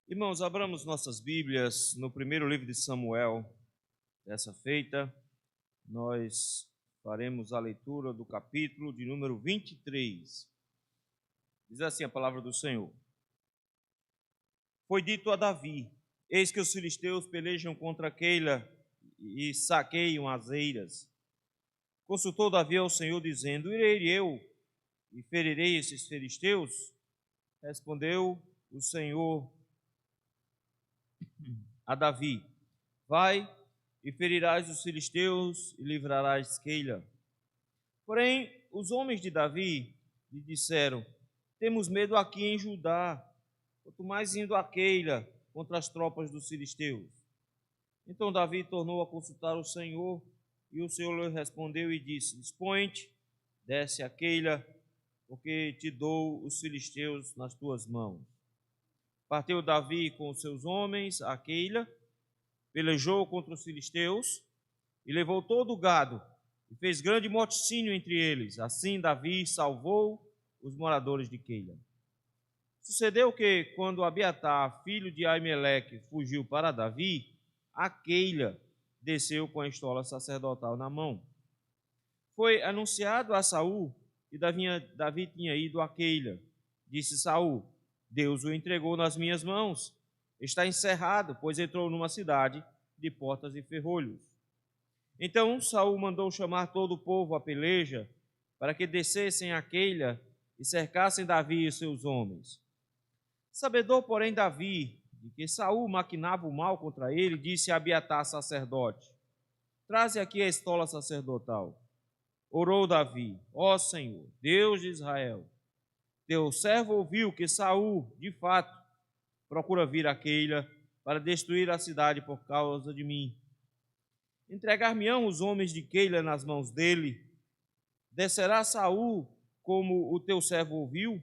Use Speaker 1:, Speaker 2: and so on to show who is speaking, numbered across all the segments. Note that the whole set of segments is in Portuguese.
Speaker 1: Irmãos, abramos nossas Bíblias no primeiro livro de Samuel. Dessa feita, nós faremos a leitura do capítulo de número 23. Diz assim a palavra do Senhor. Foi dito a Davi: eis que os filisteus pelejam contra Keila e saqueiam as eiras. Consultou Davi ao Senhor, dizendo: irei eu e ferirei esses filisteus? Respondeu o Senhor a Davi: vai e ferirás os filisteus e livrarás Keila. Porém, os homens de Davi lhe disseram: temos medo aqui em Judá, quanto mais indo a Keila contra as tropas dos filisteus. Então Davi tornou a consultar o Senhor, e o Senhor lhe respondeu e disse: dispõe-te, desce a Keila, porque te dou os filisteus nas tuas mãos. Partiu Davi com os seus homens a Keila, pelejou contra os filisteus e levou todo o gado e fez grande morticínio entre eles. Assim Davi salvou os moradores de Keila. Sucedeu que, quando Abiatar, filho de Aimeleque, fugiu para Davi, a Keila desceu com a estola sacerdotal na mão. Foi anunciado a Saul que Davi tinha ido a Keila. Disse Saul: Deus o entregou nas minhas mãos. Está encerrado, pois entrou numa cidade de portas e ferrolhos. Então Saul mandou chamar todo o povo à peleja, para que descessem a Keila e cercassem Davi e seus homens. Sabedor, porém, Davi, de que Saul maquinava o mal contra ele, disse a Abiatar, sacerdote: traze aqui a estola sacerdotal. Orou Davi: ó Senhor, Deus de Israel, teu servo ouviu que Saul, de fato, procura vir a Keila para destruir a cidade por causa de mim. Entregar-me-ão os homens de Keila nas mãos dele? Descerá Saul como o teu servo ouviu?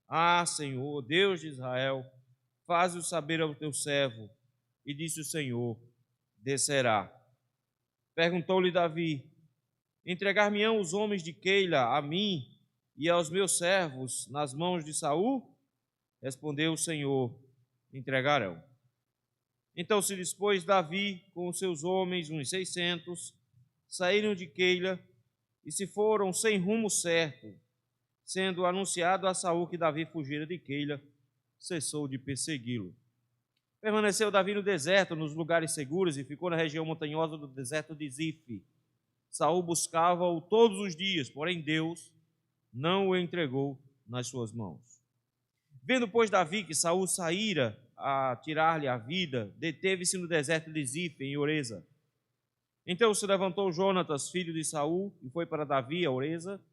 Speaker 1: Ah, Senhor, Deus de Israel, faze-o saber ao teu servo. E disse o Senhor: descerá. Perguntou-lhe Davi: entregar-me-ão os homens de Keila a mim e aos meus servos nas mãos de Saul? Respondeu o Senhor: entregarão. Então se dispôs Davi com os seus homens, uns 600, saíram de Keila e se foram sem rumo certo. Sendo anunciado a Saul que Davi fugira de Keila, cessou de persegui-lo. Permaneceu Davi no deserto, nos lugares seguros, e ficou na região montanhosa do deserto de Zif. Saul buscava-o todos os dias, porém Deus não o entregou nas suas mãos. Vendo, pois, Davi que Saul saíra a tirar-lhe a vida, deteve-se no deserto de Zif, em Oreza. Então se levantou Jonatas, filho de Saul, e foi para Davi a Oreza,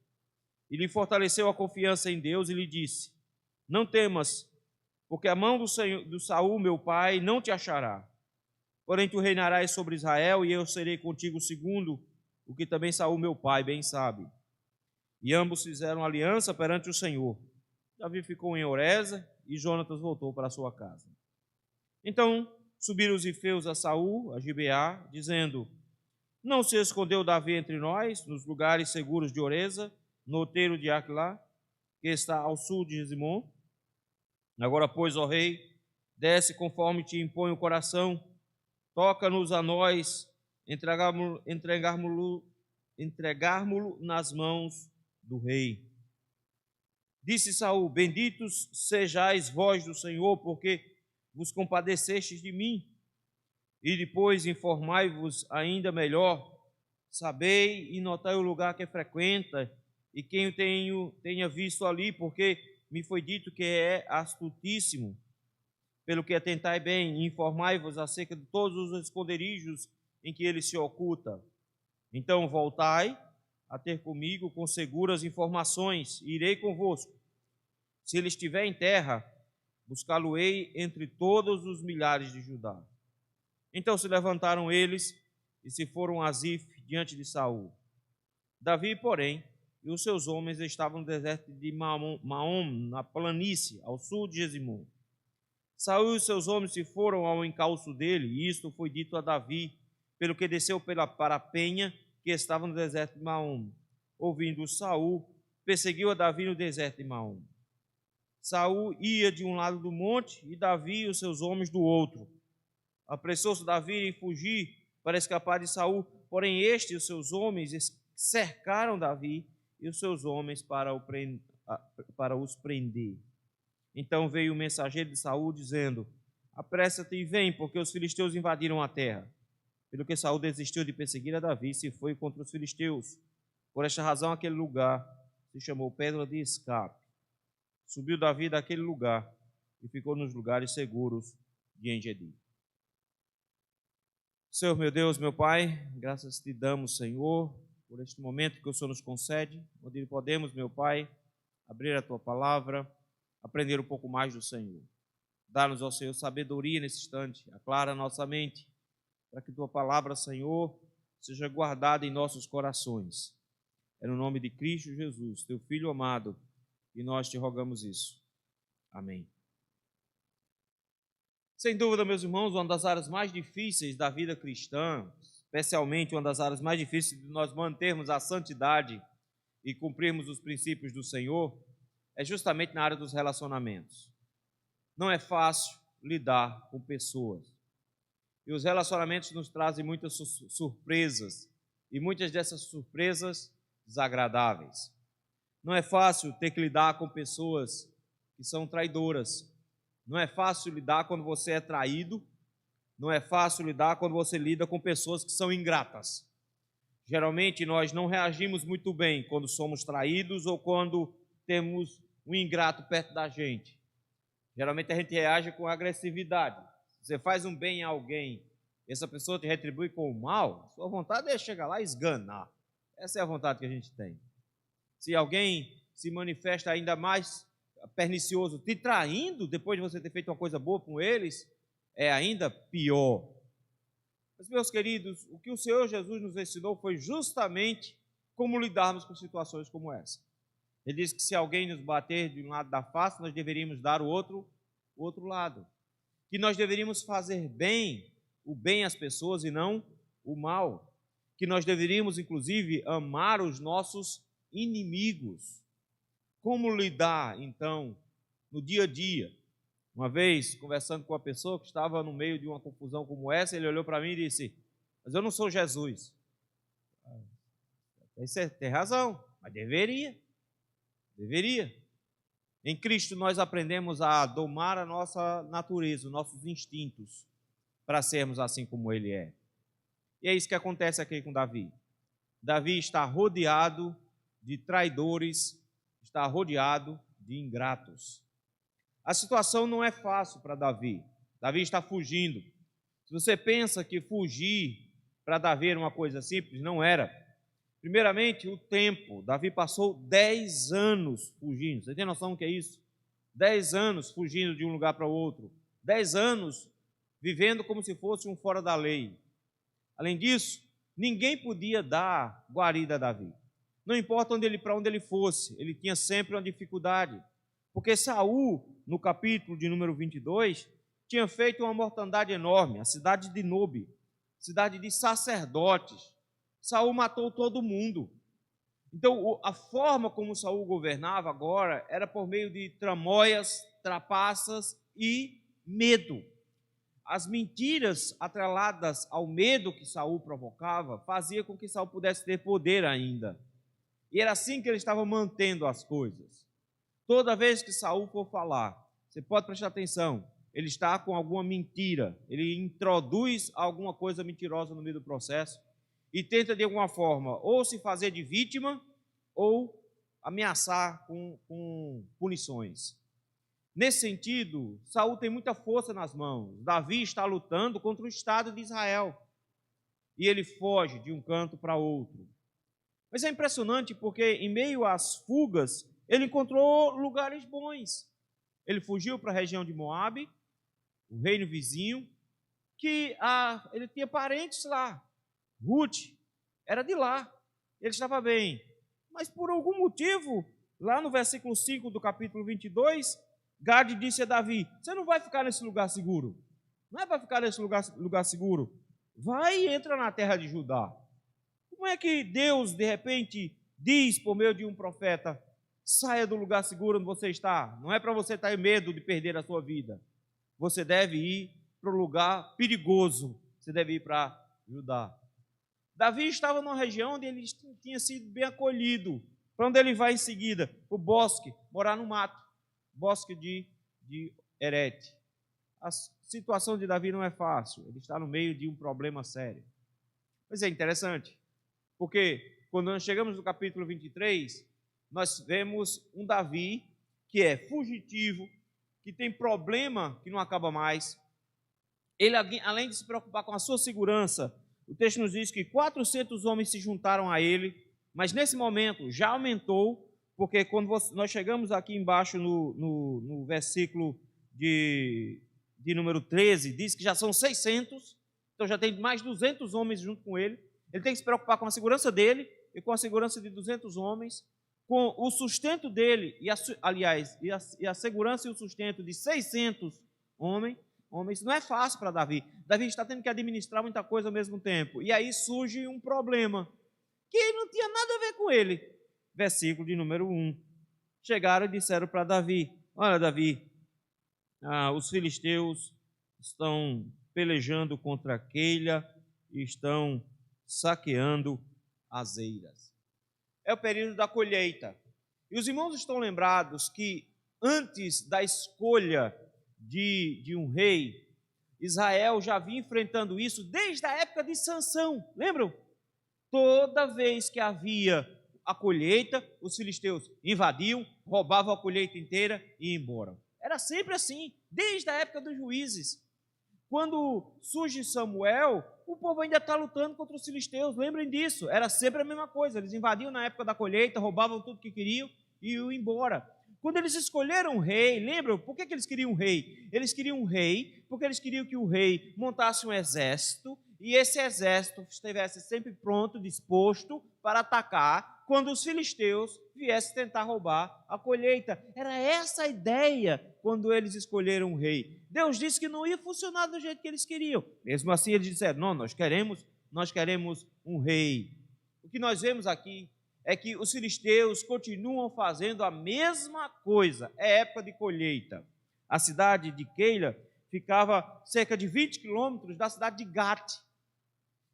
Speaker 1: e lhe fortaleceu a confiança em Deus, e lhe disse: não temas, porque a mão do Saul, meu pai, não te achará. Porém tu reinarás sobre Israel, e eu serei contigo segundo o que também Saul, meu pai, bem sabe. E ambos fizeram aliança perante o Senhor. Davi ficou em Oreza, e Jonatas voltou para sua casa. Então subiram os ifeus a Saul, a Gibeá, dizendo: não se escondeu Davi entre nós, nos lugares seguros de Oreza, no outeiro de Aquilá, que está ao sul de Rizimon? Agora, pois, ó rei, desce conforme te impõe o coração, toca-nos a nós, entregarmo-lo nas mãos do rei. Disse Saul: benditos sejais vós do Senhor, porque vos compadecestes de mim. E depois informai-vos ainda melhor, sabei e notai o lugar que frequenta, e quem tenha visto ali, porque me foi dito que é astutíssimo. Pelo que atentai bem, e informai-vos acerca de todos os esconderijos em que ele se oculta. Então voltai a ter comigo com seguras informações, e irei convosco. Se ele estiver em terra, buscá-lo-ei entre todos os milhares de Judá. Então se levantaram eles e se foram a Zif diante de Saul. Davi, porém, e os seus homens estavam no deserto de Maom, na planície, ao sul de Jezimon. Saul e os seus homens se foram ao encalço dele, e isto foi dito a Davi, pelo que desceu para a penha que estava no deserto de Maom. Ouvindo Saul, perseguiu a Davi no deserto de Maom. Saul ia de um lado do monte e Davi e os seus homens do outro. Apressou-se Davi em fugir para escapar de Saul, porém este e os seus homens cercaram Davi e os seus homens para os prender. Então veio o mensageiro de Saul dizendo: apressa-te e vem, porque os filisteus invadiram a terra. Pelo que Saul desistiu de perseguir a Davi e se foi contra os filisteus. Por esta razão aquele lugar se chamou Pedra de Escape. Subiu Davi daquele lugar e ficou nos lugares seguros de Engedi. Senhor, meu Deus, meu Pai, graças te damos, Senhor, por este momento que o Senhor nos concede, onde podemos, meu Pai, abrir a Tua palavra, aprender um pouco mais do Senhor. Dá-nos, ó Senhor, sabedoria nesse instante, aclara a nossa mente, para que Tua palavra, Senhor, seja guardada em nossos corações. É no nome de Cristo Jesus, Teu Filho amado, e nós te rogamos isso. Amém. Sem dúvida, meus irmãos, uma das áreas mais difíceis da vida cristã, especialmente uma das áreas mais difíceis de nós mantermos a santidade e cumprirmos os princípios do Senhor, é justamente na área dos relacionamentos. Não é fácil lidar com pessoas. E os relacionamentos nos trazem muitas surpresas, e muitas dessas surpresas desagradáveis. Não é fácil ter que lidar com pessoas que são traidoras. Não é fácil lidar quando você é traído. Não é fácil lidar quando você lida com pessoas que são ingratas. Geralmente nós não reagimos muito bem quando somos traídos ou quando temos um ingrato perto da gente. Geralmente a gente reage com agressividade. Você faz um bem a alguém, essa pessoa te retribui com o mal, sua vontade é chegar lá e esganar. Essa é a vontade que a gente tem. Se alguém se manifesta ainda mais pernicioso, te traindo, depois de você ter feito uma coisa boa com eles, é ainda pior. Mas, meus queridos, o que o Senhor Jesus nos ensinou foi justamente como lidarmos com situações como essa. Ele disse que se alguém nos bater de um lado da face, nós deveríamos dar o outro lado. Que nós deveríamos fazer o bem às pessoas e não o mal. Que nós deveríamos, inclusive, amar os nossos inimigos. Como lidar, então, no dia a dia? Uma vez, conversando com uma pessoa que estava no meio de uma confusão como essa, ele olhou para mim e disse: mas eu não sou Jesus. Você tem razão, mas deveria. Em Cristo nós aprendemos a domar a nossa natureza, os nossos instintos, para sermos assim como Ele é. E é isso que acontece aqui com Davi. Davi está rodeado de traidores, está rodeado de ingratos. A situação não é fácil para Davi. Davi está fugindo. Se você pensa que fugir para Davi era uma coisa simples, não era. Primeiramente, o tempo. Davi passou 10 anos fugindo. Você tem noção do que é isso? 10 anos fugindo de um lugar para o outro. 10 anos vivendo como se fosse um fora da lei. Além disso, ninguém podia dar guarida a Davi. Não importa para onde ele fosse, ele tinha sempre uma dificuldade. Porque Saul, no capítulo de número 22, tinha feito uma mortandade enorme, a cidade de Nobe, cidade de sacerdotes. Saul matou todo mundo. Então, a forma como Saul governava agora era por meio de tramóias, trapaças e medo. As mentiras atreladas ao medo que Saul provocava fazia com que Saul pudesse ter poder ainda. E era assim que ele estava mantendo as coisas. Toda vez que Saul for falar, você pode prestar atenção, ele está com alguma mentira, ele introduz alguma coisa mentirosa no meio do processo e tenta de alguma forma ou se fazer de vítima ou ameaçar com punições. Nesse sentido, Saul tem muita força nas mãos. Davi está lutando contra o Estado de Israel e ele foge de um canto para outro. Mas é impressionante porque, em meio às fugas, ele encontrou lugares bons. Ele fugiu para a região de Moabe, o reino vizinho, que ele tinha parentes lá. Ruth era de lá, ele estava bem. Mas por algum motivo, lá no versículo 5 do capítulo 22, Gade disse a Davi: você não vai ficar nesse lugar seguro. Não é para ficar nesse lugar seguro. Vai e entra na terra de Judá. Como é que Deus, de repente, diz por meio de um profeta: Saia do lugar seguro onde você está. Não é para você estar em medo de perder a sua vida. Você deve ir para um lugar perigoso. Você deve ir para Judá. Davi estava numa região onde ele tinha sido bem acolhido. Para onde ele vai em seguida? O bosque, morar no mato. Bosque de Herete. A situação de Davi não é fácil. Ele está no meio de um problema sério. Mas é interessante, porque quando nós chegamos no capítulo 23, nós vemos um Davi que é fugitivo, que tem problema que não acaba mais. Ele, além de se preocupar com a sua segurança, o texto nos diz que 400 homens se juntaram a ele, mas nesse momento já aumentou, porque quando nós chegamos aqui embaixo no versículo de número 13, diz que já são 600, então já tem mais 200 homens junto com ele. Ele tem que se preocupar com a segurança dele e com a segurança de 200 homens, com o sustento dele, e a segurança e o sustento de 600 homens. Não é fácil para Davi. Davi está tendo que administrar muita coisa ao mesmo tempo. E aí surge um problema que não tinha nada a ver com ele. Versículo de número 1. Chegaram e disseram para Davi: olha, Davi, os filisteus estão pelejando contra Keila e estão saqueando as eiras. É o período da colheita. E os irmãos estão lembrados que antes da escolha de um rei, Israel já vinha enfrentando isso desde a época de Sansão. Lembram? Toda vez que havia a colheita, os filisteus invadiam, roubavam a colheita inteira e iam embora. Era sempre assim, desde a época dos juízes. Quando surge Samuel, o povo ainda está lutando contra os filisteus, lembrem disso, era sempre a mesma coisa, eles invadiam na época da colheita, roubavam tudo que queriam e iam embora. Quando eles escolheram um rei, lembram? Por que eles queriam um rei? Eles queriam um rei porque eles queriam que o rei montasse um exército e esse exército estivesse sempre pronto, disposto para atacar quando os filisteus viessem tentar roubar a colheita. Era essa a ideia quando eles escolheram um rei. Deus disse que não ia funcionar do jeito que eles queriam. Mesmo assim, eles disseram: não, nós queremos um rei. O que nós vemos aqui é que os filisteus continuam fazendo a mesma coisa. É época de colheita. A cidade de Keila ficava cerca de 20 quilômetros da cidade de Gate.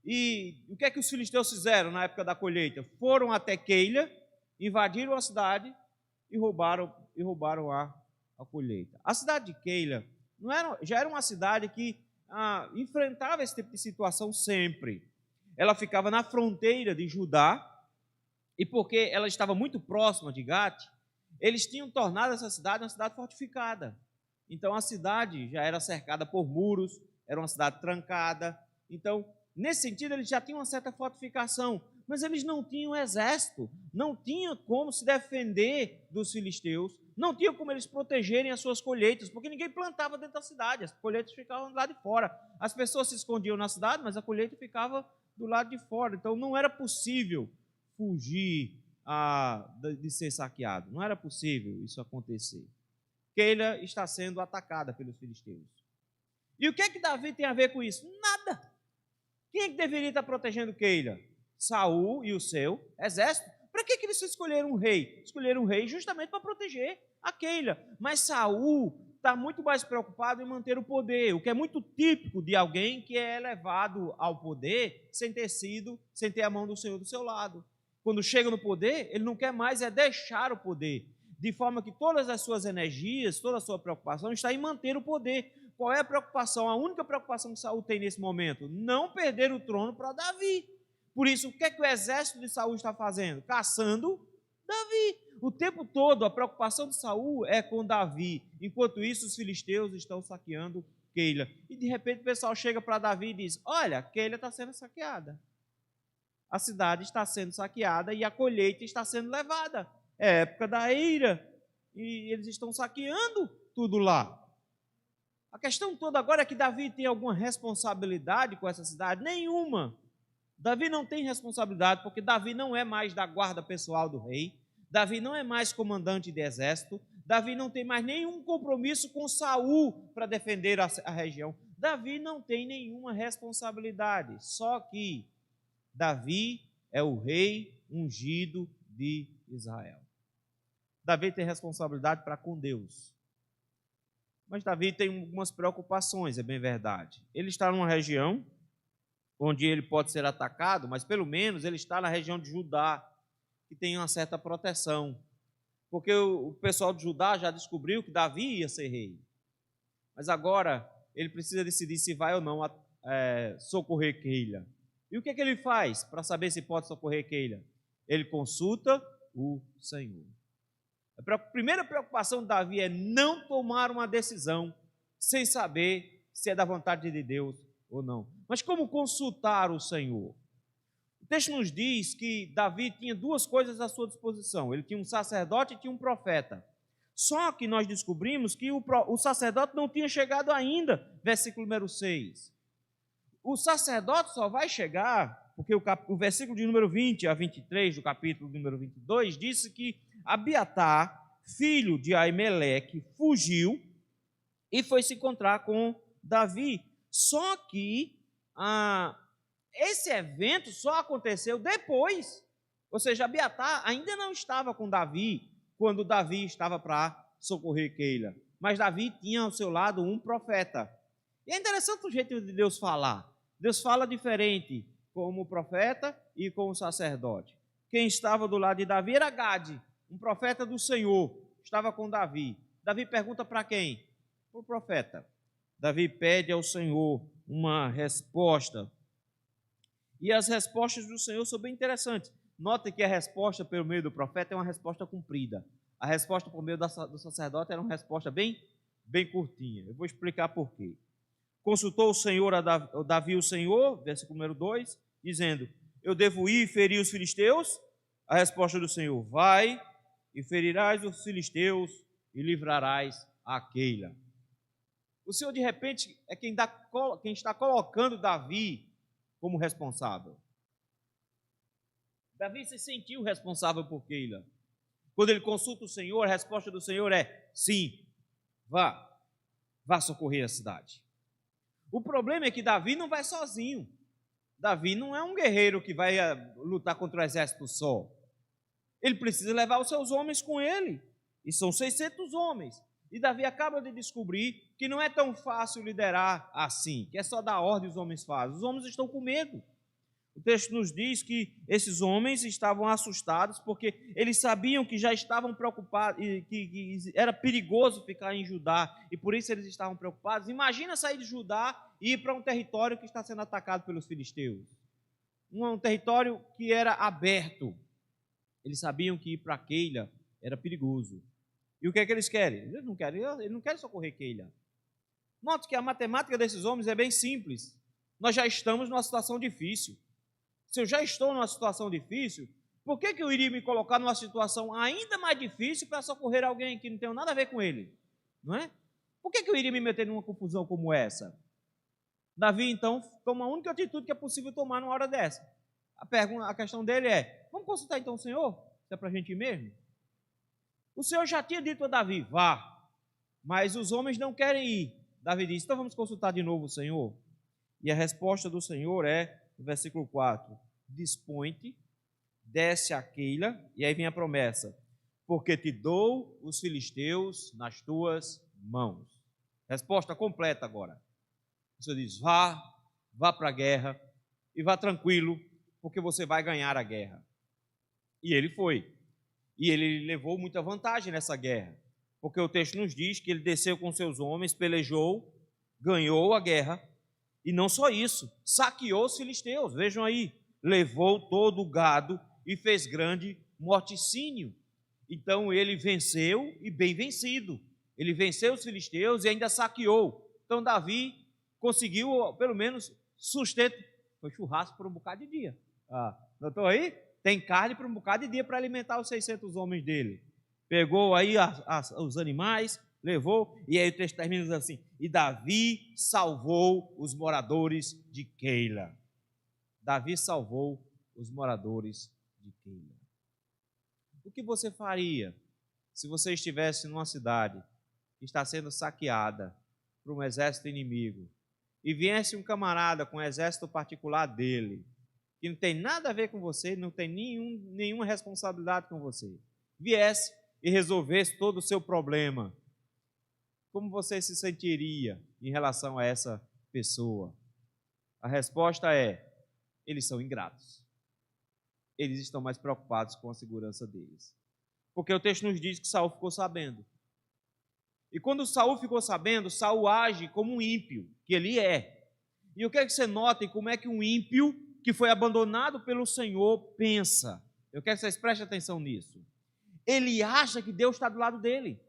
Speaker 1: E o que é que os filisteus fizeram na época da colheita? Foram até Keila, invadiram a cidade e roubaram a colheita. A cidade de Keila já era uma cidade que enfrentava esse tipo de situação sempre. Ela ficava na fronteira de Judá, e porque ela estava muito próxima de Gate, eles tinham tornado essa cidade uma cidade fortificada. Então a cidade já era cercada por muros, era uma cidade trancada. Então, nesse sentido, eles já tinham uma certa fortificação, mas eles não tinham exército, não tinham como se defender dos filisteus, não tinham como eles protegerem as suas colheitas, porque ninguém plantava dentro da cidade, as colheitas ficavam do lado de fora. As pessoas se escondiam na cidade, mas a colheita ficava do lado de fora. Então não era possível fugir de ser saqueado, não era possível isso acontecer. Keila está sendo atacada pelos filisteus. E o que é que Davi tem a ver com isso? Nada. Quem é que deveria estar protegendo Keila? Saul e o seu exército. Para que eles escolheram um rei? Escolheram um rei justamente para proteger a Keila. Mas Saul está muito mais preocupado em manter o poder, o que é muito típico de alguém que é elevado ao poder sem ter a mão do Senhor do seu lado. Quando chega no poder, ele não quer mais deixar o poder, de forma que todas as suas energias, toda a sua preocupação está em manter o poder. Qual é a preocupação? A única preocupação que Saul tem nesse momento? Não perder o trono para Davi. Por isso, o que é que o exército de Saul está fazendo? Caçando Davi. O tempo todo, a preocupação de Saul é com Davi. Enquanto isso, os filisteus estão saqueando Keila. E, de repente, o pessoal chega para Davi e diz: olha, Keila está sendo saqueada. A cidade está sendo saqueada e a colheita está sendo levada. É época da eira. E eles estão saqueando tudo lá. A questão toda agora é que Davi tem alguma responsabilidade com essa cidade? Nenhuma. Davi não tem responsabilidade, porque Davi não é mais da guarda pessoal do rei, Davi não é mais comandante de exército, Davi não tem mais nenhum compromisso com Saul para defender a região. Davi não tem nenhuma responsabilidade, só que Davi é o rei ungido de Israel. Davi tem responsabilidade para com Deus. Mas Davi tem algumas preocupações, é bem verdade. Ele está numa região onde ele pode ser atacado, mas pelo menos ele está na região de Judá, que tem uma certa proteção. Porque o pessoal de Judá já descobriu que Davi ia ser rei. Mas agora ele precisa decidir se vai ou não socorrer Keila. E o que ele faz para saber se pode socorrer Keila? Ele consulta o Senhor. A primeira preocupação de Davi é não tomar uma decisão sem saber se é da vontade de Deus ou não. Mas como consultar o Senhor? O texto nos diz que Davi tinha duas coisas à sua disposição. Ele tinha um sacerdote e tinha um profeta. Só que nós descobrimos que o sacerdote não tinha chegado ainda, versículo número 6. O sacerdote só vai chegar, porque o versículo de número 20 a 23 do capítulo número 22 disse que Abiatar, filho de Aimeleque, fugiu e foi se encontrar com Davi. Só que esse evento só aconteceu depois. Ou seja, Abiatar ainda não estava com Davi quando Davi estava para socorrer Keila. Mas Davi tinha ao seu lado um profeta. E é interessante o jeito de Deus falar. Deus fala diferente com o profeta e com o sacerdote. Quem estava do lado de Davi era Gade, um profeta do Senhor, estava com Davi. Davi pergunta para quem? Para o profeta. Davi pede ao Senhor uma resposta. E as respostas do Senhor são bem interessantes. Note que a resposta pelo meio do profeta é uma resposta cumprida. A resposta por meio do sacerdote era uma resposta bem curtinha. Eu vou explicar por quê. Consultou o Senhor a Davi o Senhor, versículo número 2, dizendo: eu devo ir e ferir os filisteus? A resposta do Senhor: vai e ferirás os filisteus e livrarás a Keila. O Senhor, de repente, é quem está colocando Davi como responsável. Davi se sentiu responsável por Keila. Quando ele consulta o Senhor, a resposta do Senhor é: sim, vá socorrer a cidade. O problema é que Davi não vai sozinho. Davi não é um guerreiro que vai lutar contra o exército só. Ele precisa levar os seus homens com ele. E são 600 homens. E Davi acaba de descobrir que não é tão fácil liderar assim, que é só dar ordem os homens fazem. Os homens estão com medo. O texto nos diz que esses homens estavam assustados porque eles sabiam que já estavam preocupados, que era perigoso ficar em Judá, e por isso eles estavam preocupados. Imagina sair de Judá e ir para um território que está sendo atacado pelos filisteus. Um território que era aberto. Eles sabiam que ir para Keila era perigoso. E o que é que eles querem? Eles não querem socorrer Keila. Note que a matemática desses homens é bem simples. Nós já estamos numa situação difícil. Se eu já estou numa situação difícil, por que eu iria me colocar numa situação ainda mais difícil para socorrer alguém que não tem nada a ver com ele? Não é? Por que eu iria me meter numa confusão como essa? Davi, então, toma a única atitude que é possível tomar numa hora dessa. A questão dele é: vamos consultar então o Senhor? Se é para a gente ir mesmo? O Senhor já tinha dito a Davi: vá, mas os homens não querem ir. Davi disse: então vamos consultar de novo o Senhor? E a resposta do Senhor é, no versículo 4, dispõe-te, desce a Keila, e aí vem a promessa: porque te dou os filisteus nas tuas mãos. Resposta completa agora. O Senhor diz: vá para a guerra, e vá tranquilo, porque você vai ganhar a guerra. E ele foi. E ele levou muita vantagem nessa guerra, porque o texto nos diz que ele desceu com seus homens, pelejou, ganhou a guerra, e não só isso, saqueou os filisteus. Vejam aí, levou todo o gado e fez grande morticínio. Então ele venceu e bem vencido. Ele venceu os filisteus e ainda saqueou. Então Davi conseguiu, pelo menos, sustento. Foi churrasco por um bocado de dia. Notou aí? Tem carne por um bocado de dia para alimentar os 600 homens dele. Pegou aí os animais, levou, e aí o texto termina assim: e Davi salvou os moradores de Keila. Davi salvou os moradores de Keila. O que você faria se você estivesse numa cidade que está sendo saqueada por um exército inimigo e viesse um camarada com um exército particular dele, que não tem nada a ver com você, não tem nenhuma responsabilidade com você, viesse e resolvesse todo o seu problema, como você se sentiria em relação a essa pessoa? A resposta é: eles são ingratos. Eles estão mais preocupados com a segurança deles. Porque o texto nos diz que Saul ficou sabendo. E quando Saul ficou sabendo, Saul age como um ímpio, que ele é. E eu quero que você note como é que um ímpio que foi abandonado pelo Senhor pensa. Eu quero que vocês prestem atenção nisso. Ele acha que Deus está do lado dele.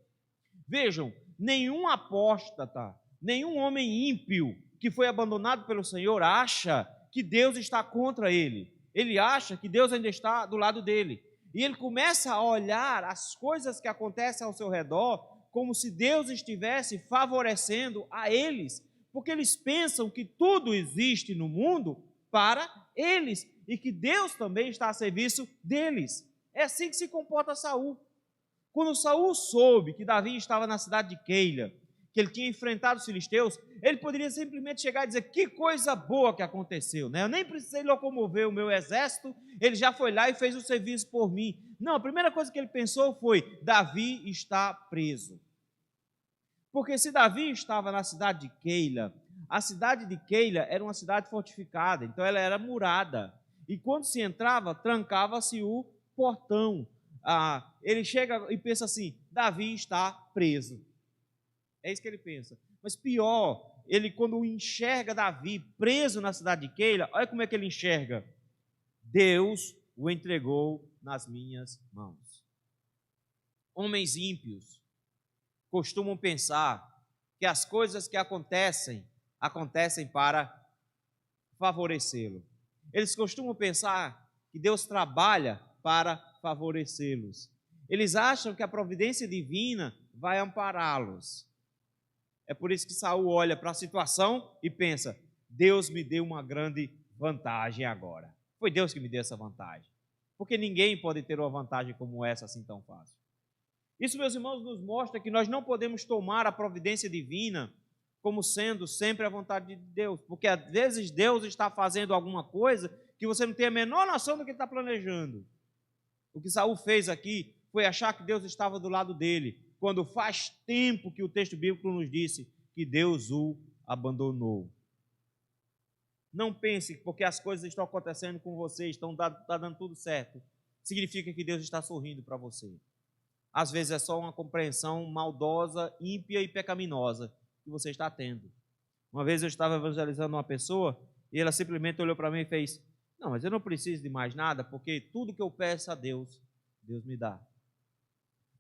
Speaker 1: Vejam, nenhum apóstata, nenhum homem ímpio que foi abandonado pelo Senhor acha que Deus está contra ele. Ele acha que Deus ainda está do lado dele. E ele começa a olhar as coisas que acontecem ao seu redor como se Deus estivesse favorecendo a eles, porque eles pensam que tudo existe no mundo para eles e que Deus também está a serviço deles. É assim que se comporta Saul. Quando Saul soube que Davi estava na cidade de Keila, que ele tinha enfrentado os filisteus, ele poderia simplesmente chegar e dizer: que coisa boa que aconteceu, né? Eu nem precisei locomover o meu exército, ele já foi lá e fez o serviço por mim. Não, a primeira coisa que ele pensou foi: Davi está preso. Porque se Davi estava na cidade de Keila, a cidade de Keila era uma cidade fortificada, então ela era murada. E quando se entrava, trancava-se o portão. Ele chega e pensa assim: Davi está preso. É isso que ele pensa. Mas pior, ele quando enxerga Davi preso na cidade de Keila, olha como é que ele enxerga: Deus o entregou nas minhas mãos. Homens ímpios costumam pensar que as coisas que acontecem para favorecê-lo. Eles costumam pensar que Deus trabalha para favorecê-los. Eles acham que a providência divina vai ampará-los. É por isso que Saul olha para a situação e pensa: Deus me deu uma grande vantagem agora. Foi Deus que me deu essa vantagem. Porque ninguém pode ter uma vantagem como essa assim tão fácil. Isso, meus irmãos, nos mostra que nós não podemos tomar a providência divina como sendo sempre a vontade de Deus, porque às vezes Deus está fazendo alguma coisa que você não tem a menor noção do que está planejando. O que Saul fez aqui foi achar que Deus estava do lado dele, quando faz tempo que o texto bíblico nos disse que Deus o abandonou. Não pense que porque as coisas estão acontecendo com você, está dando tudo certo, significa que Deus está sorrindo para você. Às vezes é só uma compreensão maldosa, ímpia e pecaminosa que você está tendo. Uma vez eu estava evangelizando uma pessoa e ela simplesmente olhou para mim e fez: não, mas eu não preciso de mais nada, porque tudo que eu peço a Deus, Deus me dá.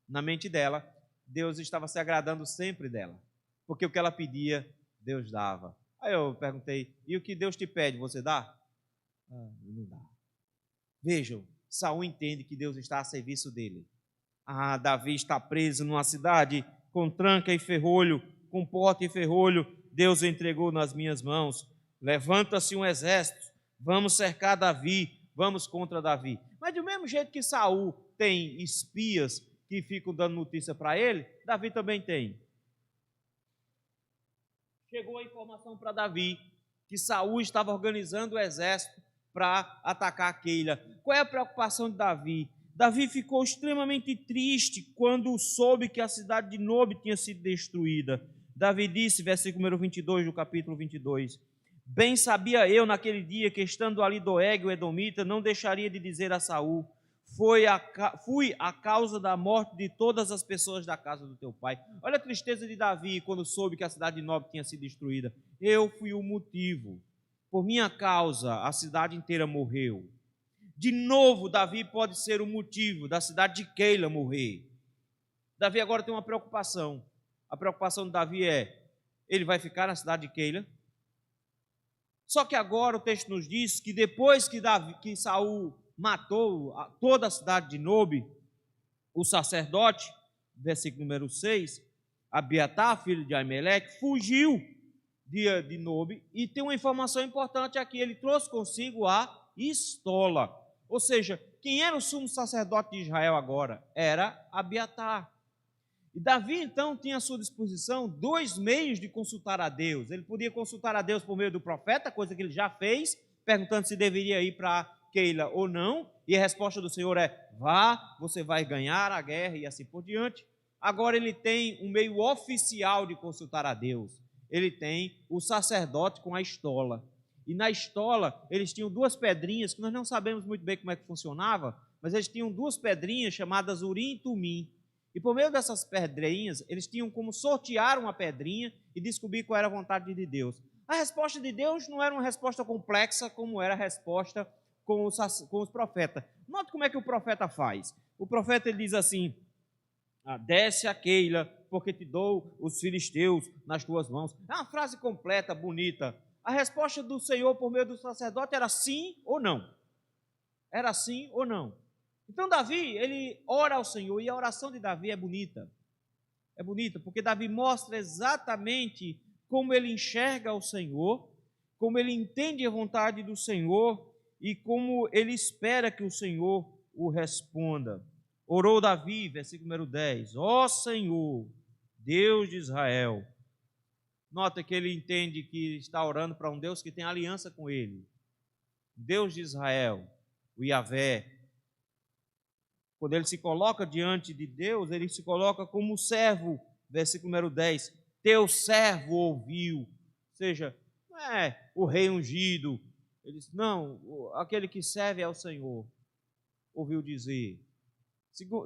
Speaker 1: Na mente dela, Deus estava se agradando sempre dela, porque o que ela pedia, Deus dava. Aí eu perguntei: e o que Deus te pede, você dá? Não dá. Vejam, Saul entende que Deus está a serviço dele. Davi está preso numa cidade com tranca e ferrolho, com porta e ferrolho. Deus o entregou nas minhas mãos. Levanta-se um exército, vamos cercar Davi, vamos contra Davi. Mas do mesmo jeito que Saul tem espias que ficam dando notícia para ele, Davi também tem. Chegou a informação para Davi que Saul estava organizando o exército para atacar Keila. Qual é a preocupação de Davi? Davi ficou extremamente triste quando soube que a cidade de Nobe tinha sido destruída. Davi disse, versículo número 22 do capítulo 22, bem sabia eu naquele dia que, estando ali Doeg, o edomita, não deixaria de dizer a Saul: fui a causa da morte de todas as pessoas da casa do teu pai. Olha a tristeza de Davi quando soube que a cidade de Nobe tinha sido destruída. Eu fui o motivo. Por minha causa, a cidade inteira morreu. De novo, Davi pode ser o motivo da cidade de Keila morrer. Davi agora tem uma preocupação. A preocupação de Davi é: ele vai ficar na cidade de Keila? Só que agora o texto nos diz que depois que Saul matou toda a cidade de Nobe, o sacerdote, versículo número 6, Abiatar, filho de Aimeleque, fugiu de Nobe. E tem uma informação importante aqui: ele trouxe consigo a estola. Ou seja, quem era o sumo sacerdote de Israel agora? Era Abiatar. E Davi, então, tinha à sua disposição dois meios de consultar a Deus. Ele podia consultar a Deus por meio do profeta, coisa que ele já fez, perguntando se deveria ir para Keila ou não. e a resposta do Senhor é: vá, você vai ganhar a guerra e assim por diante. Agora ele tem um meio oficial de consultar a Deus. Ele tem o sacerdote com a estola. E na estola eles tinham duas pedrinhas, que nós não sabemos muito bem como é que funcionava, mas eles tinham duas pedrinhas chamadas Urim e Tumim. E por meio dessas pedrinhas, eles tinham como sortear uma pedrinha e descobrir qual era a vontade de Deus. A resposta de Deus não era uma resposta complexa como era a resposta com os profetas. Note como é que o profeta faz. O profeta ele diz assim: desce a Keila, porque te dou os filisteus nas tuas mãos. É uma frase completa, bonita. A resposta do Senhor por meio do sacerdote era sim ou não. Era sim ou não. Então Davi, ele ora ao Senhor, e a oração de Davi é bonita. É bonita, porque Davi mostra exatamente como ele enxerga o Senhor, como ele entende a vontade do Senhor e como ele espera que o Senhor o responda. Orou Davi, versículo número 10, ó Senhor, Deus de Israel. Nota que ele entende que está orando para um Deus que tem aliança com ele. Deus de Israel, o Yahvé. Quando ele se coloca diante de Deus, ele se coloca como servo, versículo número 10, teu servo ouviu. Ou seja, não é o rei ungido. Ele diz, não, aquele que serve ao Senhor, ouviu dizer.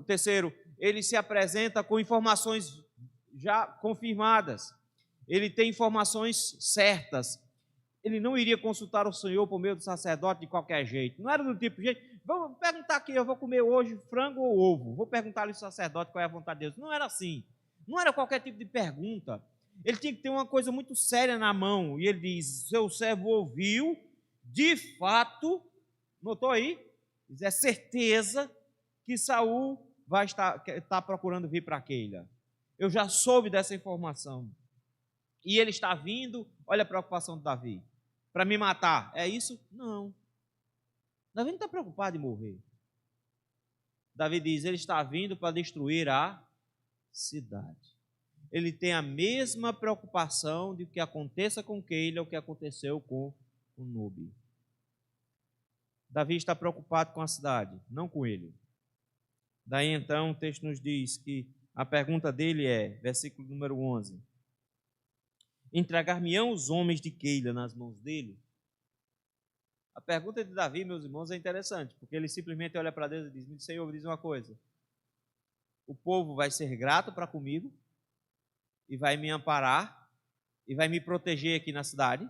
Speaker 1: Terceiro, ele se apresenta com informações já confirmadas. Ele tem informações certas. Ele não iria consultar o Senhor por meio do sacerdote de qualquer jeito. Não era do tipo, gente, vamos perguntar aqui, eu vou comer hoje frango ou ovo. Vou perguntar ao sacerdote qual é a vontade de Deus. Não era assim. Não era qualquer tipo de pergunta. Ele tinha que ter uma coisa muito séria na mão. E ele diz, seu servo ouviu, de fato, notou aí? É certeza que Saul vai estar procurando vir para Keila. Eu já soube dessa informação. E ele está vindo, olha a preocupação de Davi, para me matar. É isso? Não. Davi não está preocupado em morrer. Davi diz, ele está vindo para destruir a cidade. Ele tem a mesma preocupação de que aconteça com Keila o que aconteceu com o Nobe. Davi está preocupado com a cidade, não com ele. Daí então o texto nos diz que a pergunta dele é, versículo número 11, entregar-me-ão os homens de Keila nas mãos dele? A pergunta de Davi, meus irmãos, é interessante, porque ele simplesmente olha para Deus e diz, Senhor, me diz uma coisa, o povo vai ser grato para comigo, e vai me amparar, e vai me proteger aqui na cidade,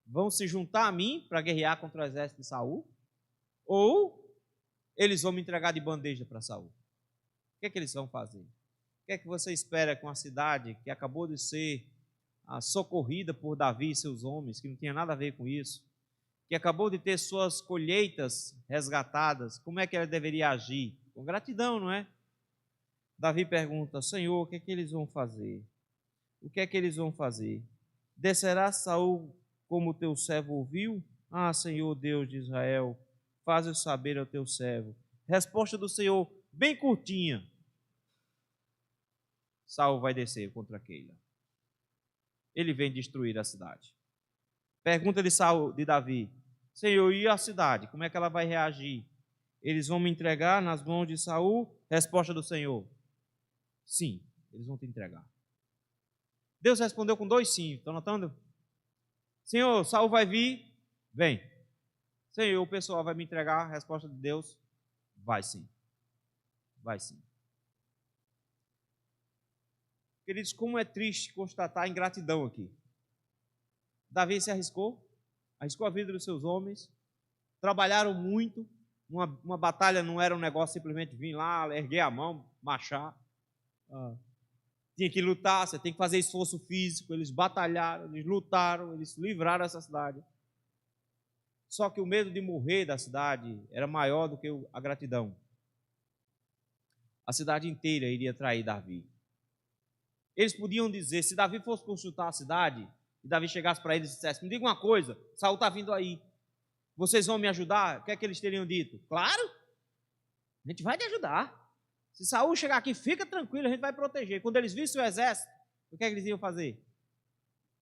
Speaker 1: vão se juntar a mim para guerrear contra o exército de Saul, ou eles vão me entregar de bandeja para Saul? O que é que eles vão fazer? O que é que você espera com a cidade que acabou de ser socorrida por Davi e seus homens, que não tinha nada a ver com isso, que acabou de ter suas colheitas resgatadas, como é que ela deveria agir? Com gratidão, não é? Davi pergunta, Senhor, o que é que eles vão fazer? O que é que eles vão fazer? Descerá Saul como teu servo ouviu? Ah, Senhor Deus de Israel, faz-o saber ao teu servo. Resposta do Senhor, bem curtinha. Saul vai descer contra Keila. Ele vem destruir a cidade. Pergunta de Davi, Senhor, e a cidade? Como é que ela vai reagir? Eles vão me entregar nas mãos de Saul? Resposta do Senhor, sim, eles vão te entregar. Deus respondeu com 2 sim, estão notando? Senhor, Saul vai vir? Vem. Senhor, o pessoal vai me entregar? Resposta de Deus, vai sim. Vai sim. Queridos, como é triste constatar a ingratidão aqui. Davi se arriscou a vida dos seus homens, trabalharam muito, uma batalha não era um negócio simplesmente vir lá, erguer a mão, marchar. Tinha que lutar, você tem que fazer esforço físico, eles batalharam, eles lutaram, eles livraram essa cidade. Só que o medo de morrer da cidade era maior do que a gratidão. A cidade inteira iria trair Davi. Eles podiam dizer, se Davi fosse consultar a cidade, e Davi chegasse para eles e dissesse, me diga uma coisa, Saul está vindo aí, vocês vão me ajudar? O que é que eles teriam dito? Claro, a gente vai te ajudar. Se Saul chegar aqui, fica tranquilo, a gente vai proteger. Quando eles vissem o exército, o que é que eles iam fazer?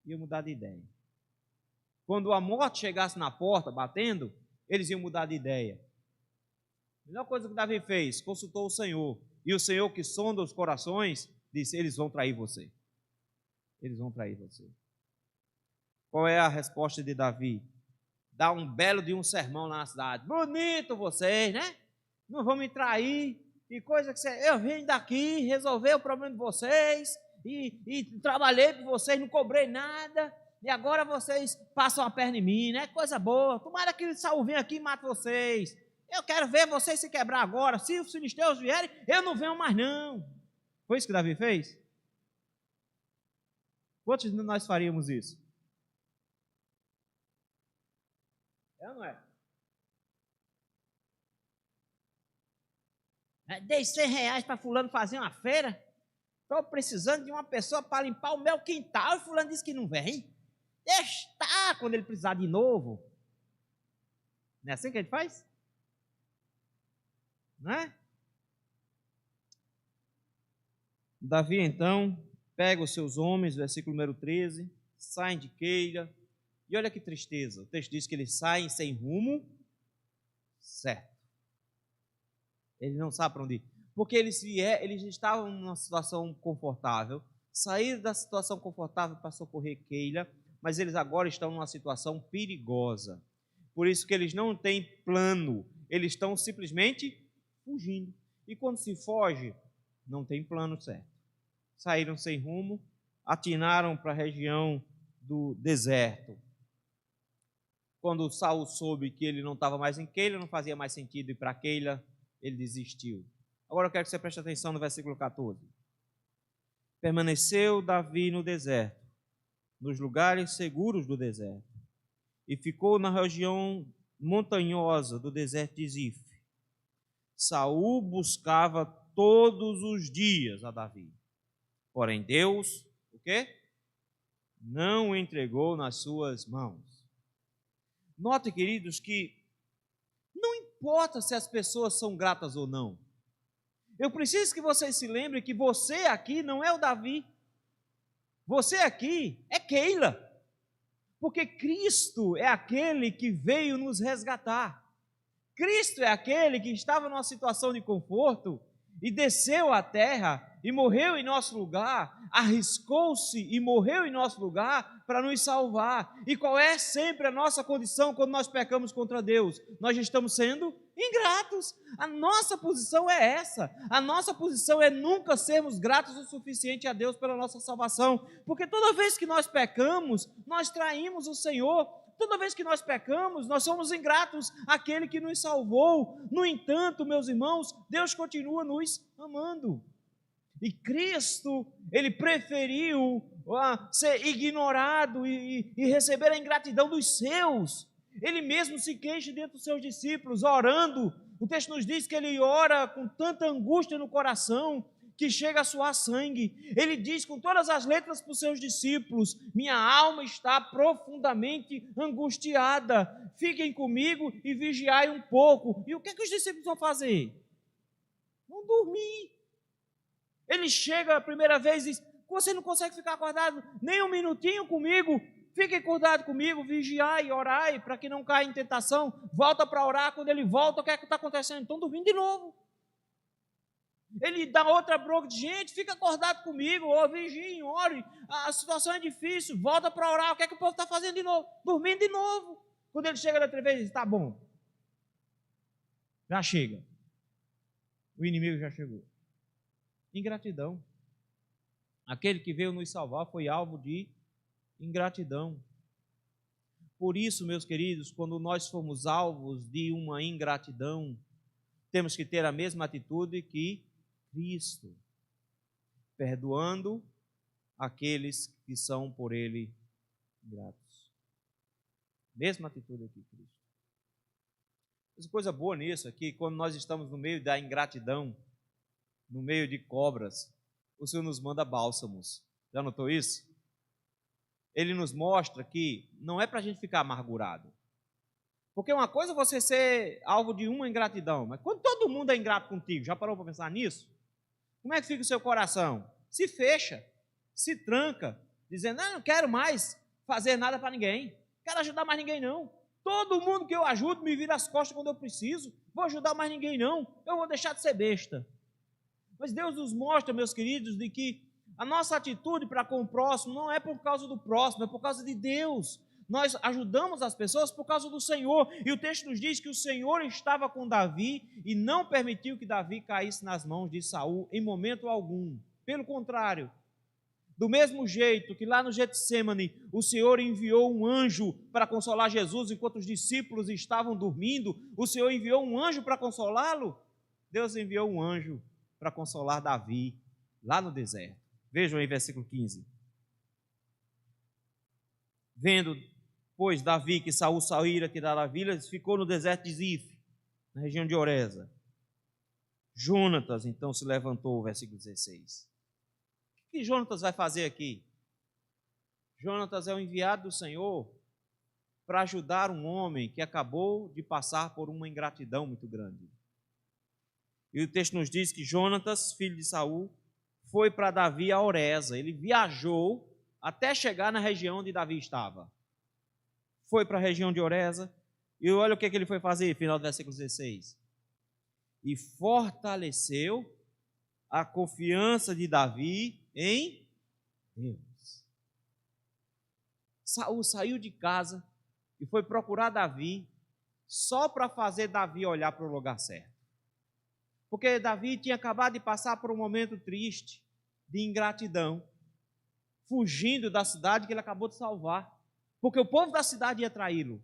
Speaker 1: Iam mudar de ideia. Quando a morte chegasse na porta, batendo, eles iam mudar de ideia. A melhor coisa que Davi fez, consultou o Senhor. E o Senhor que sonda os corações, disse, eles vão trair você. Eles vão trair você. Qual é a resposta de Davi? Dá um belo de um sermão lá na cidade. Bonito vocês, né? Não vão me trair. E coisa que eu vim daqui resolver o problema de vocês. E trabalhei por vocês, não cobrei nada. E agora vocês passam a perna em mim, né? Coisa boa. Tomara que Saul venha aqui e mate vocês. Eu quero ver vocês se quebrar agora. Se os filisteus vierem, eu não venho mais não. Foi isso que Davi fez? Quantos de nós faríamos isso? É ou não é? Dei R$100 para fulano fazer uma feira. Estou precisando de uma pessoa para limpar o meu quintal. E fulano disse que não vem. Deixa estar quando ele precisar de novo. Não é assim que ele faz? Não é? Davi, então, pega os seus homens, versículo número 13, saem de Keila, e olha que tristeza, o texto diz que eles saem sem rumo certo. Ele não sabe para onde ir, porque eles estavam numa situação confortável, saíram da situação confortável para socorrer Keila, mas eles agora estão numa situação perigosa, por isso que eles não têm plano, eles estão simplesmente fugindo, e quando se foge, não tem plano certo. Saíram sem rumo, atinaram para a região do deserto. Quando Saul soube que ele não estava mais em Keila, não fazia mais sentido ir para Keila, ele desistiu. Agora eu quero que você preste atenção no versículo 14. Permaneceu Davi no deserto, nos lugares seguros do deserto, e ficou na região montanhosa do deserto de Zif. Saul buscava todos os dias a Davi. Porém, Deus, o quê? Não o entregou nas suas mãos. Note, queridos, que não importa se as pessoas são gratas ou não. Eu preciso que vocês se lembrem que você aqui não é o Davi. Você aqui é Keila. Porque Cristo é aquele que veio nos resgatar. Cristo é aquele que estava numa situação de conforto e desceu à terra e morreu em nosso lugar, arriscou-se e morreu em nosso lugar para nos salvar. E qual é sempre a nossa condição quando nós pecamos contra Deus? Nós estamos sendo ingratos. A nossa posição é essa. A nossa posição é nunca sermos gratos o suficiente a Deus pela nossa salvação, porque toda vez que nós pecamos, nós traímos o Senhor. Toda vez que nós pecamos, nós somos ingratos àquele que nos salvou. No entanto, meus irmãos, Deus continua nos amando. E Cristo, Ele preferiu ser ignorado e receber a ingratidão dos seus. Ele mesmo se queixa dentro dos seus discípulos, orando. O texto nos diz que Ele ora com tanta angústia no coração, que chega a suar sangue. Ele diz com todas as letras para os seus discípulos: minha alma está profundamente angustiada, fiquem comigo e vigiai um pouco. E o que os discípulos vão fazer? Vão dormir. Ele chega a primeira vez e diz: você não consegue ficar acordado nem um minutinho comigo? Fiquem acordados comigo, vigiai e orai para que não caia em tentação. Volta para orar. Quando ele volta, o que é que está acontecendo? Estão dormindo de novo. Ele dá outra bronca de gente, fica acordado comigo, ou vigiem, ore, a situação é difícil, volta para orar. O que é que o povo está fazendo de novo? Dormindo de novo. Quando ele chega da outra vez, ele diz: está bom, já chega, o inimigo já chegou. Ingratidão. Aquele que veio nos salvar foi alvo de ingratidão. Por isso, meus queridos, quando nós formos alvos de uma ingratidão, temos que ter a mesma atitude que Cristo, perdoando aqueles que são por Ele gratos. Mesma atitude aqui, Cristo. Mas coisa boa nisso aqui, quando nós estamos no meio da ingratidão, no meio de cobras, o Senhor nos manda bálsamos. Já notou isso? Ele nos mostra que não é para a gente ficar amargurado. Porque uma coisa é você ser alvo de uma ingratidão, mas quando todo mundo é ingrato contigo, já parou para pensar nisso? Como é que fica o seu coração? Se fecha, se tranca, dizendo: não quero mais fazer nada para ninguém, quero ajudar mais ninguém não, Todo mundo que eu ajudo me vira as costas quando eu preciso. Vou ajudar mais ninguém não. Eu vou deixar de ser besta. Mas Deus nos mostra, meus queridos, de que a nossa atitude para com o próximo não é por causa do próximo, é por causa de Deus. Nós ajudamos as pessoas por causa do Senhor. E o texto nos diz que o Senhor estava com Davi e não permitiu que Davi caísse nas mãos de Saul em momento algum. Pelo contrário, do mesmo jeito que lá no Getsêmani o Senhor enviou um anjo para consolar Jesus enquanto os discípulos estavam dormindo, o Senhor enviou um anjo para consolá-lo. Deus enviou um anjo para consolar Davi lá no deserto. Vejam aí versículo 15. Vendo, pois, Davi que Saul saíra tirar a vila, ficou no deserto de Zif, na região de Oreza. Jonatas então se levantou, versículo 16. O que Jonatas vai fazer aqui? Jonatas é o enviado do Senhor para ajudar um homem que acabou de passar por uma ingratidão muito grande. E o texto nos diz que Jonatas, filho de Saul, foi para Davi a Oreza. Ele viajou até chegar na região onde Davi estava. Foi para a região de Oreza e olha o que ele foi fazer, final do versículo 16. E fortaleceu a confiança de Davi em Deus. Saul saiu de casa e foi procurar Davi só para fazer Davi olhar para o lugar certo. Porque Davi tinha acabado de passar por um momento triste, de ingratidão, fugindo da cidade que ele acabou de salvar, porque o povo da cidade ia traí-lo.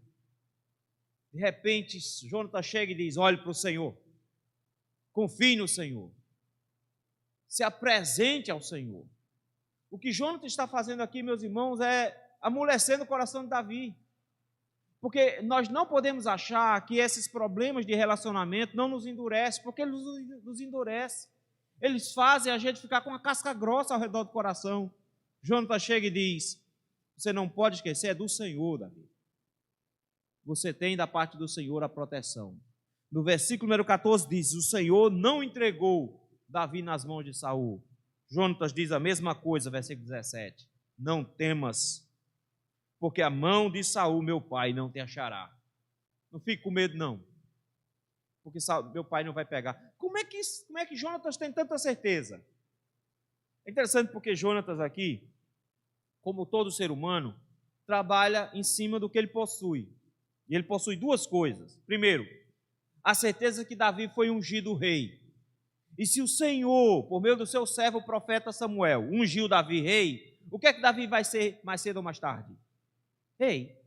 Speaker 1: De repente, Jonatas chega e diz: olhe para o Senhor, confie no Senhor, se apresente ao Senhor. O que Jonatas está fazendo aqui, meus irmãos, é amolecendo o coração de Davi. Porque nós não podemos achar que esses problemas de relacionamento não nos endurecem, porque eles nos endurecem. Eles fazem a gente ficar com uma casca grossa ao redor do coração. Jonatas chega e diz: você não pode esquecer, é do Senhor, Davi. Você tem da parte do Senhor a proteção. No versículo número 14 diz: o Senhor não entregou Davi nas mãos de Saul. Jonatas diz a mesma coisa, versículo 17: não temas, porque a mão de Saul, meu pai, não te achará. Não fique com medo, não, porque meu pai não vai pegar. Como é que Jonatas tem tanta certeza? É interessante porque Jonatas aqui, como todo ser humano, trabalha em cima do que ele possui. E ele possui duas coisas. Primeiro, a certeza que Davi foi ungido rei. E se o Senhor, por meio do seu servo o profeta Samuel, ungiu Davi rei, o que é que Davi vai ser mais cedo ou mais tarde? Rei.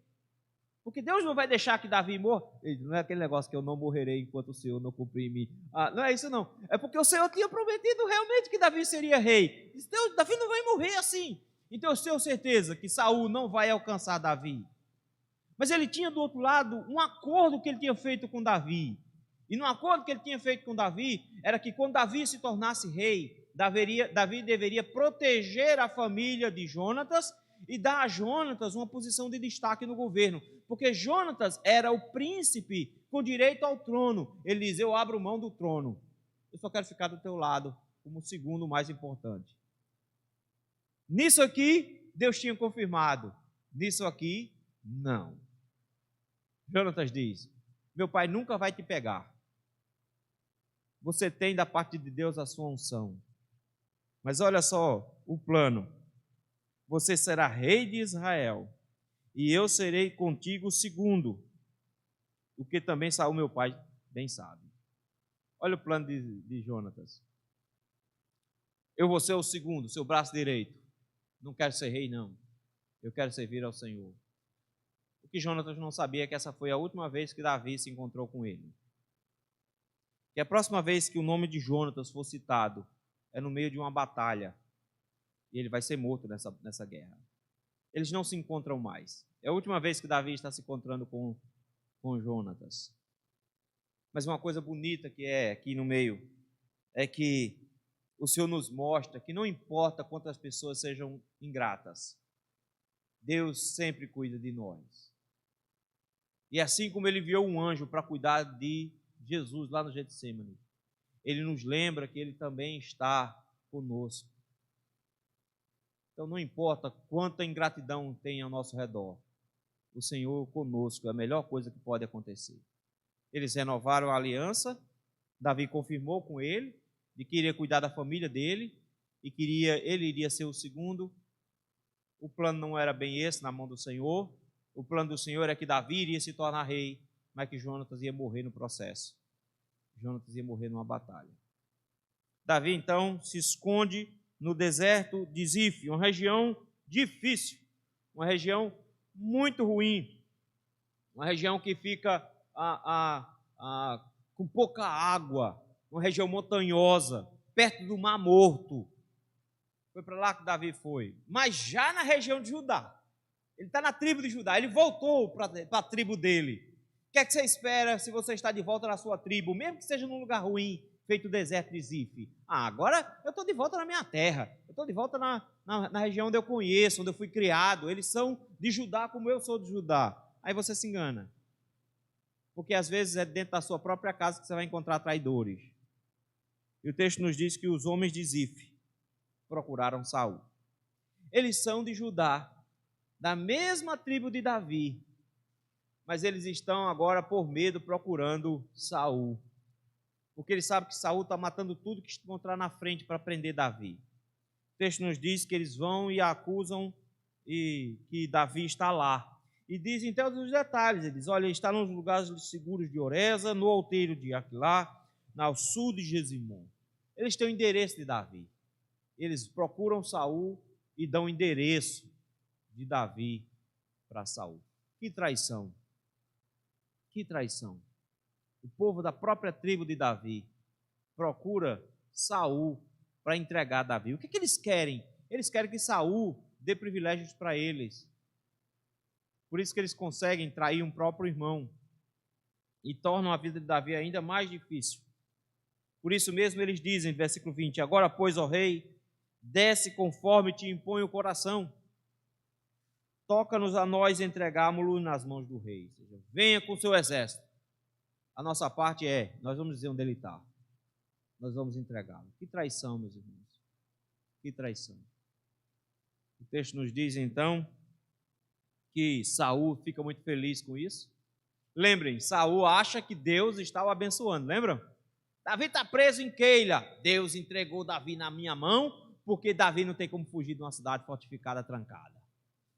Speaker 1: Porque Deus não vai deixar que Davi morra. Não é aquele negócio que eu não morrerei enquanto o Senhor não cumprir em mim. Não é isso não. É porque o Senhor tinha prometido realmente que Davi seria rei. Davi não vai morrer assim. Então eu tenho certeza que Saul não vai alcançar Davi. Mas ele tinha do outro lado um acordo que ele tinha feito com Davi. E no acordo que ele tinha feito com Davi, era que quando Davi se tornasse rei, Davi deveria proteger a família de Jonatas e dar a Jonatas uma posição de destaque no governo, porque Jonatas era o príncipe com direito ao trono. Ele diz: eu abro mão do trono, eu só quero ficar do teu lado como o segundo mais importante. Nisso aqui, Deus tinha confirmado, nisso aqui, não. Jonatas diz: meu pai nunca vai te pegar, você tem da parte de Deus a sua unção, mas olha só o plano: você será rei de Israel, e eu serei contigo segundo, o que também Saul, meu pai, bem sabe. Olha o plano de Jonatas: eu vou ser o segundo, seu braço direito. Não quero ser rei, não. Eu quero servir ao Senhor. O que Jonatas não sabia é que essa foi a última vez que Davi se encontrou com ele. Que a próxima vez que o nome de Jonatas for citado é no meio de uma batalha. E ele vai ser morto nessa guerra. Eles não se encontram mais. É a última vez que Davi está se encontrando com Jonatas. Mas uma coisa bonita que é aqui no meio é que o Senhor nos mostra que não importa quantas pessoas sejam ingratas, Deus sempre cuida de nós. E assim como ele enviou um anjo para cuidar de Jesus lá no Getsêmani, ele nos lembra que ele também está conosco. Então não importa quanta ingratidão tem ao nosso redor, o Senhor conosco é a melhor coisa que pode acontecer. Eles renovaram a aliança, Davi confirmou com ele, de que iria cuidar da família dele, e ele iria ser o segundo. O plano não era bem esse na mão do Senhor. O plano do Senhor é que Davi iria se tornar rei, mas que Jonatas ia morrer no processo. Jonatas ia morrer numa batalha. Davi, então, se esconde no deserto de Zif, uma região difícil, uma região muito ruim, uma região que fica com pouca água, uma região montanhosa, perto do Mar Morto. Foi para lá que Davi foi. Mas já na região de Judá. Ele está na tribo de Judá. Ele voltou para a tribo dele. O que é que você espera se você está de volta na sua tribo, mesmo que seja num lugar ruim, feito o deserto de Zif? Agora eu estou de volta na minha terra. Eu estou de volta na região onde eu conheço, onde eu fui criado. Eles são de Judá como eu sou de Judá. Aí você se engana. Porque às vezes é dentro da sua própria casa que você vai encontrar traidores. E o texto nos diz que os homens de Zif procuraram Saul. Eles são de Judá, da mesma tribo de Davi, mas eles estão agora por medo procurando Saul, porque eles sabem que Saul está matando tudo que encontrar na frente para prender Davi. O texto nos diz que eles vão e acusam e que Davi está lá. E dizem todos os detalhes. Eles dizem, olha, ele está nos lugares seguros de Oreza, no outeiro de Aquilá, ao sul de Gesimon. Eles têm o endereço de Davi. Eles procuram Saul e dão o endereço de Davi para Saul. Que traição! Que traição! O povo da própria tribo de Davi procura Saul para entregar Davi. O que eles querem? Eles querem que Saul dê privilégios para eles. Por isso que eles conseguem trair um próprio irmão e tornam a vida de Davi ainda mais difícil. Por isso mesmo eles dizem, versículo 20, agora, pois, ó rei, desce conforme te impõe o coração. Toca-nos a nós entregarmos-lo nas mãos do rei. Ou seja, venha com o seu exército. A nossa parte nós vamos dizer onde ele está. Nós vamos entregá-lo. Que traição, meus irmãos. Que traição. O texto nos diz, então, que Saul fica muito feliz com isso. Lembrem, Saul acha que Deus está o abençoando, lembram? Davi está preso em Keila. Deus entregou Davi na minha mão, porque Davi não tem como fugir de uma cidade fortificada, trancada.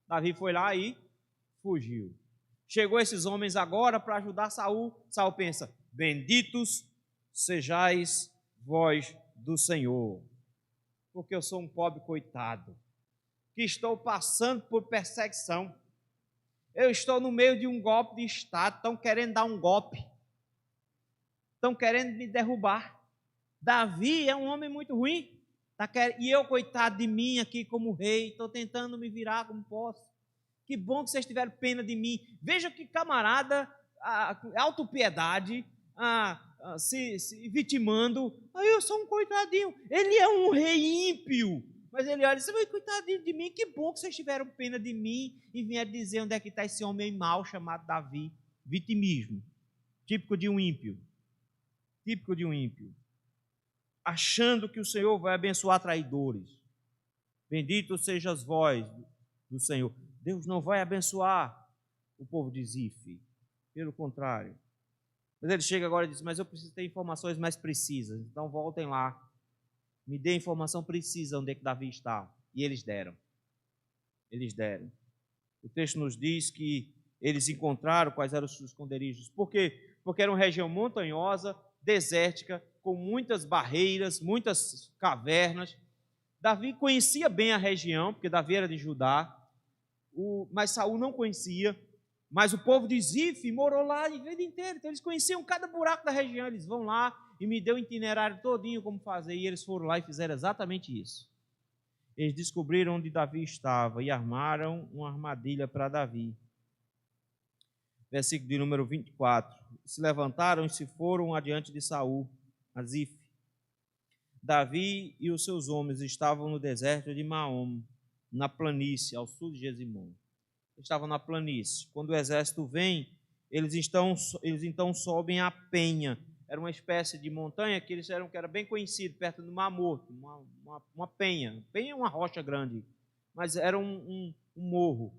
Speaker 1: Davi foi lá e fugiu. Chegou esses homens agora para ajudar Saul. Saul pensa, benditos sejais vós do Senhor, porque eu sou um pobre coitado, que estou passando por perseguição. Eu estou no meio de um golpe de Estado, estão querendo dar um golpe, estão querendo me derrubar. Davi é um homem muito ruim, e eu, coitado de mim aqui como rei, estou tentando me virar como posso. Que bom que vocês tiveram pena de mim. Veja que camarada, autopiedade, se vitimando. Eu sou um coitadinho. Ele é um rei ímpio. Mas ele olha, você vai coitadinho de mim. Que bom que vocês tiveram pena de mim e vieram dizer onde é que está esse homem mau chamado Davi. Vitimismo. Típico de um ímpio. Típico de um ímpio. Achando que o Senhor vai abençoar traidores. Bendito sejas vós do Senhor. Deus não vai abençoar o povo de Zif. Pelo contrário. Mas ele chega agora e diz, mas eu preciso ter informações mais precisas. Então voltem lá. Me dê informação precisa onde é que Davi está. E eles deram. Eles deram. O texto nos diz que eles encontraram quais eram os seus esconderijos. Por quê? Porque era uma região montanhosa, desértica, com muitas barreiras, muitas cavernas. Davi conhecia bem a região, porque Davi era de Judá, mas Saul não conhecia. Mas o povo de Zif morou lá a vida inteira, então eles conheciam cada buraco da região. Eles vão lá e me deu um itinerário todinho como fazer, e eles foram lá e fizeram exatamente isso. Eles descobriram onde Davi estava e armaram uma armadilha para Davi. Versículo de número 24. Se levantaram e se foram adiante de Saul, a Zif. Davi e os seus homens estavam no deserto de Maom, na planície, ao sul de Gesimon. Estavam na planície. Quando o exército vem, eles então sobem a Penha. Era uma espécie de montanha que eles disseram que era bem conhecido, perto do Mar Morto, uma penha. Penha é uma rocha grande, mas era um morro.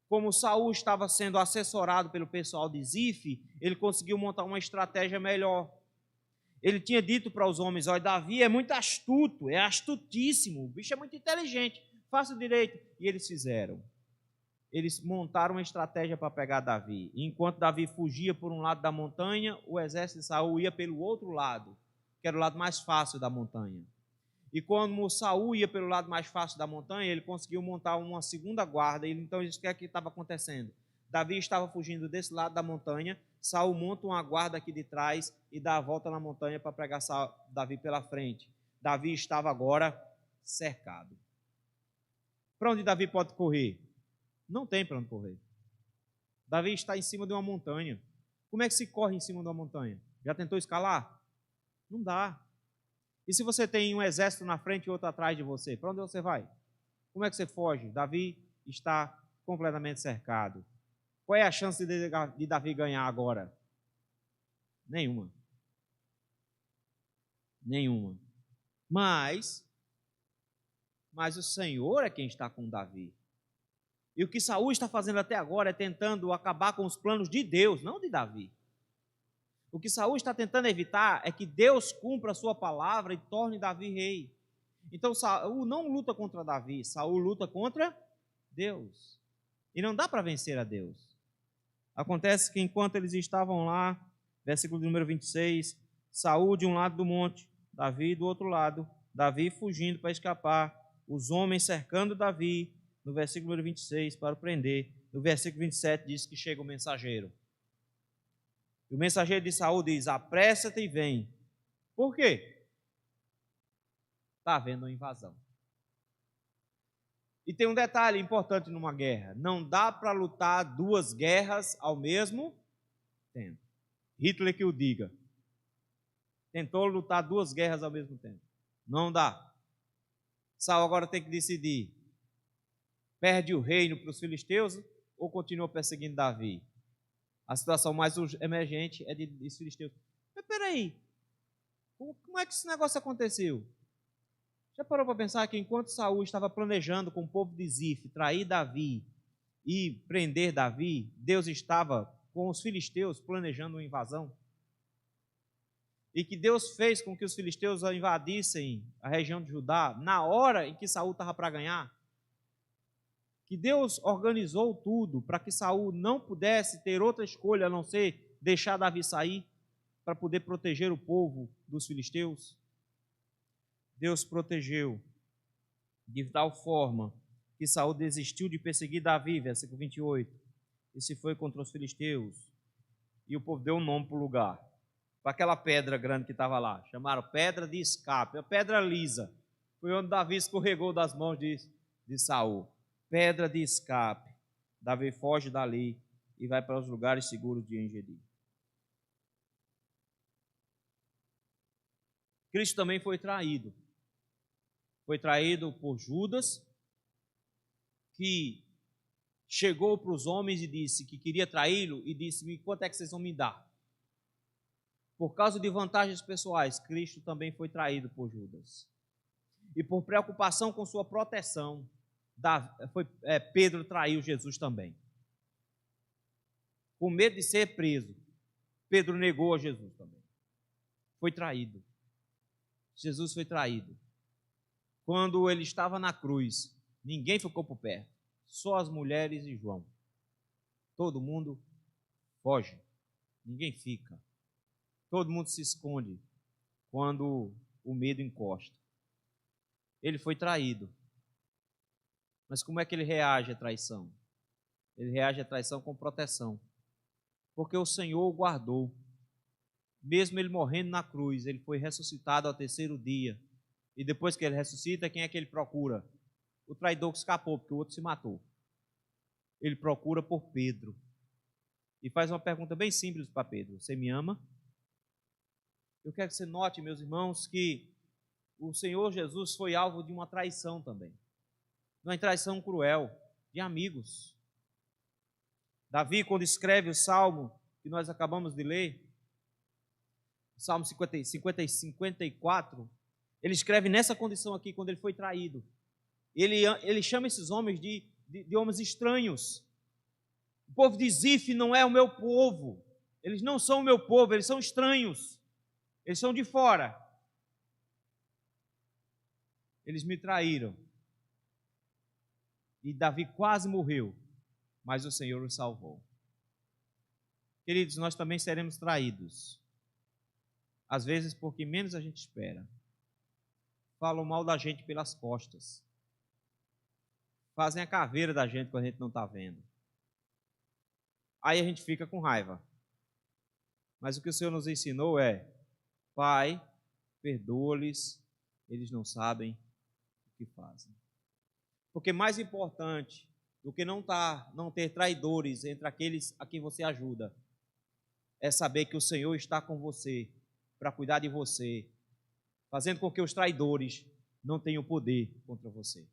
Speaker 1: como Saul estava sendo assessorado pelo pessoal de Zif, ele conseguiu montar uma estratégia melhor. Ele tinha dito para os homens: olha, Davi é muito astuto, é astutíssimo, o bicho é muito inteligente, faça direito. E eles fizeram. Eles montaram uma estratégia para pegar Davi. E enquanto Davi fugia por um lado da montanha, o exército de Saul ia pelo outro lado, que era o lado mais fácil da montanha. E quando Saul ia pelo lado mais fácil da montanha, ele conseguiu montar uma segunda guarda. Então, isso que estava acontecendo? Davi estava fugindo desse lado da montanha, Saul monta uma guarda aqui de trás e dá a volta na montanha para pegar Davi pela frente. Davi estava agora cercado. Para onde Davi pode correr? Não tem para onde correr. Davi está em cima de uma montanha. Como é que se corre em cima de uma montanha? Já tentou escalar? Não dá. E se você tem um exército na frente e outro atrás de você, para onde você vai? Como é que você foge? Davi está completamente cercado. Qual é a chance de Davi ganhar agora? Nenhuma. Nenhuma. Mas o Senhor é quem está com Davi. E o que Saul está fazendo até agora é tentando acabar com os planos de Deus, não de Davi. O que Saul está tentando evitar é que Deus cumpra a sua palavra e torne Davi rei. Então Saul não luta contra Davi, Saul luta contra Deus. E não dá para vencer a Deus. Acontece que enquanto eles estavam lá, versículo número 26, Saul de um lado do monte, Davi do outro lado, Davi fugindo para escapar, os homens cercando Davi, no versículo número 26, para o prender. No versículo 27 diz que chega o mensageiro. E o mensageiro de Saul diz: apressa-te e vem. Por quê? Está havendo uma invasão. E tem um detalhe importante numa guerra: não dá para lutar duas guerras ao mesmo tempo. Hitler que o diga. Tentou lutar duas guerras ao mesmo tempo. Não dá. Saul agora tem que decidir: perde o reino para os filisteus ou continua perseguindo Davi? A situação mais emergente é de filisteus. Mas peraí, como é que esse negócio aconteceu? Já parou para pensar que enquanto Saul estava planejando com o povo de Zif trair Davi e prender Davi, Deus estava com os filisteus planejando uma invasão? E que Deus fez com que os filisteus invadissem a região de Judá na hora em que Saul estava para ganhar? Que Deus organizou tudo para que Saul não pudesse ter outra escolha a não ser deixar Davi sair para poder proteger o povo dos filisteus? Deus protegeu de tal forma que Saul desistiu de perseguir Davi, versículo 28, e se foi contra os filisteus. E o povo deu um nome para o lugar, para aquela pedra grande que estava lá, chamaram pedra de escape, a pedra lisa. Foi onde Davi escorregou das mãos de Saul. Pedra de escape. Davi foge dali e vai para os lugares seguros de Engedi. Cristo também foi traído. Foi traído por Judas, que chegou para os homens e disse que queria traí-lo e disse: quanto é que vocês vão me dar? Por causa de vantagens pessoais, Cristo também foi traído por Judas. E por preocupação com sua proteção, Pedro traiu Jesus também. Com medo de ser preso, Pedro negou a Jesus também. Foi traído. Jesus foi traído. Quando ele estava na cruz, ninguém ficou por perto, só as mulheres e João. Todo mundo foge, ninguém fica. Todo mundo se esconde quando o medo encosta. Ele foi traído. Mas como é que ele reage à traição? Ele reage à traição com proteção. Porque o Senhor o guardou. Mesmo ele morrendo na cruz, ele foi ressuscitado ao terceiro dia. E depois que ele ressuscita, quem é que ele procura? O traidor que escapou, porque o outro se matou. Ele procura por Pedro. E faz uma pergunta bem simples para Pedro: você me ama? Eu quero que você note, meus irmãos, que o Senhor Jesus foi alvo de uma traição também. Uma traição cruel, de amigos. Davi, quando escreve o Salmo que nós acabamos de ler, o Salmo 54, ele escreve nessa condição aqui, quando ele foi traído. Ele chama esses homens de homens estranhos. O povo de Zif não é o meu povo. Eles não são o meu povo, eles são estranhos. Eles são de fora. Eles me traíram. E Davi quase morreu, mas o Senhor o salvou. Queridos, nós também seremos traídos. Às vezes porque menos a gente espera. Falam mal da gente pelas costas. Fazem a caveira da gente quando a gente não está vendo. Aí a gente fica com raiva. Mas o que o Senhor nos ensinou é: Pai, perdoa-lhes, eles não sabem o que fazem. Porque mais importante do que não ter traidores entre aqueles a quem você ajuda, é saber que o Senhor está com você para cuidar de você, fazendo com que os traidores não tenham poder contra você.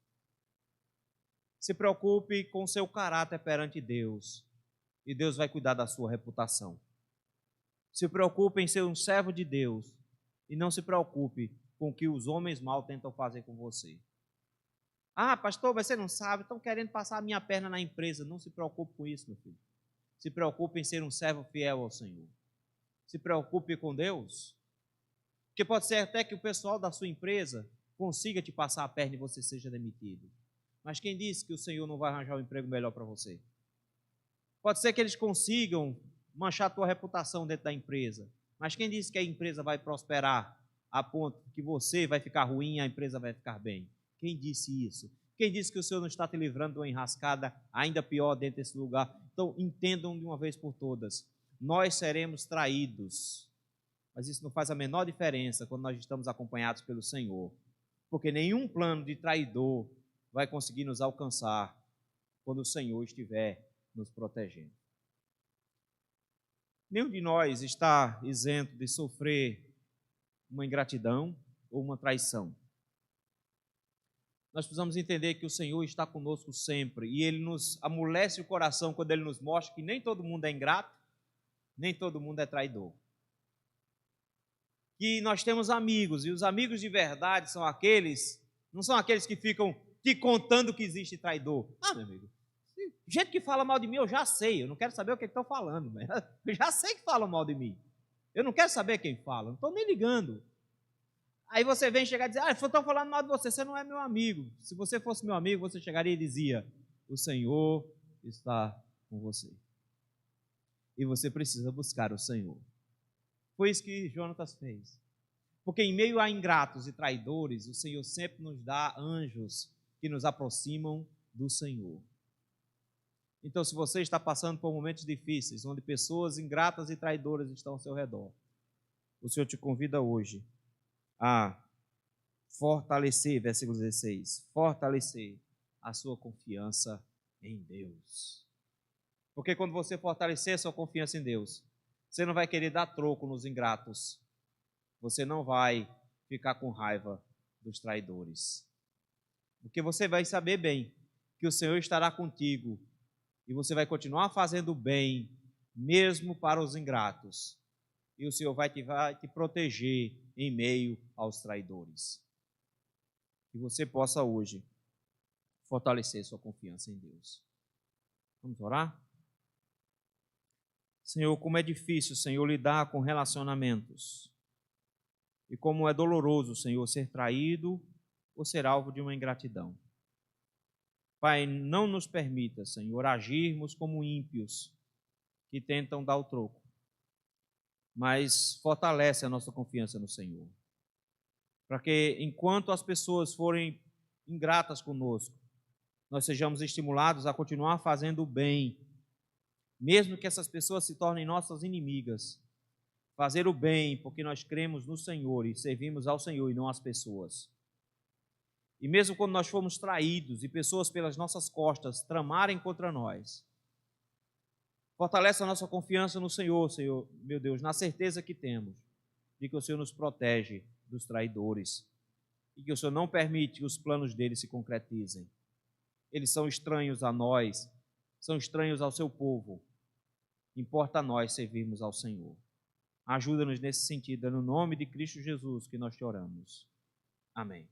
Speaker 1: Se preocupe com o seu caráter perante Deus, e Deus vai cuidar da sua reputação. Se preocupe em ser um servo de Deus, e não se preocupe com o que os homens mal tentam fazer com você. Ah, pastor, você não sabe, estão querendo passar a minha perna na empresa. Não se preocupe com isso, meu filho. Se preocupe em ser um servo fiel ao Senhor. Se preocupe com Deus. Porque pode ser até que o pessoal da sua empresa consiga te passar a perna e você seja demitido. Mas quem disse que o Senhor não vai arranjar um emprego melhor para você? Pode ser que eles consigam manchar a tua reputação dentro da empresa. Mas quem disse que a empresa vai prosperar a ponto que você vai ficar ruim e a empresa vai ficar bem? Quem disse isso? Quem disse que o Senhor não está te livrando de uma enrascada ainda pior dentro desse lugar? Então, entendam de uma vez por todas. Nós seremos traídos. Mas isso não faz a menor diferença quando nós estamos acompanhados pelo Senhor. Porque nenhum plano de traidor vai conseguir nos alcançar quando o Senhor estiver nos protegendo. Nenhum de nós está isento de sofrer uma ingratidão ou uma traição. Nós precisamos entender que o Senhor está conosco sempre e Ele nos amolece o coração quando Ele nos mostra que nem todo mundo é ingrato, nem todo mundo é traidor. Que nós temos amigos, e os amigos de verdade são aqueles, não são aqueles que ficam te contando que existe traidor. Ah, meu amigo, gente que fala mal de mim eu já sei, eu não quero saber o que estão falando, mas eu já sei que falam mal de mim. Eu não quero saber quem fala, não estou nem ligando. Aí você vem chegar e dizer, estão falando mal de você, você não é meu amigo. Se você fosse meu amigo, você chegaria e dizia, o Senhor está com você. E você precisa buscar o Senhor. Foi isso que Jonatas fez. Porque em meio a ingratos e traidores, o Senhor sempre nos dá anjos que nos aproximam do Senhor. Então, se você está passando por momentos difíceis, onde pessoas ingratas e traidoras estão ao seu redor, o Senhor te convida hoje a fortalecer, versículo 16, fortalecer a sua confiança em Deus. Porque quando você fortalecer a sua confiança em Deus, você não vai querer dar troco nos ingratos, você não vai ficar com raiva dos traidores. Porque você vai saber bem que o Senhor estará contigo e você vai continuar fazendo bem, mesmo para os ingratos. E o Senhor vai te proteger em meio aos traidores. Que você possa hoje fortalecer sua confiança em Deus. Vamos orar? Senhor, como é difícil, Senhor, lidar com relacionamentos. E como é doloroso, Senhor, ser traído ou ser alvo de uma ingratidão. Pai, não nos permita, Senhor, agirmos como ímpios que tentam dar o troco, mas fortalece a nossa confiança no Senhor. Para que, enquanto as pessoas forem ingratas conosco, nós sejamos estimulados a continuar fazendo o bem, mesmo que essas pessoas se tornem nossas inimigas. Fazer o bem, porque nós cremos no Senhor e servimos ao Senhor e não às pessoas. E mesmo quando nós formos traídos e pessoas pelas nossas costas tramarem contra nós, fortalece a nossa confiança no Senhor, Senhor, meu Deus, na certeza que temos de que o Senhor nos protege dos traidores e que o Senhor não permite que os planos deles se concretizem. Eles são estranhos a nós, são estranhos ao seu povo. Importa a nós servirmos ao Senhor. Ajuda-nos nesse sentido, no nome de Cristo Jesus que nós te oramos. Amém.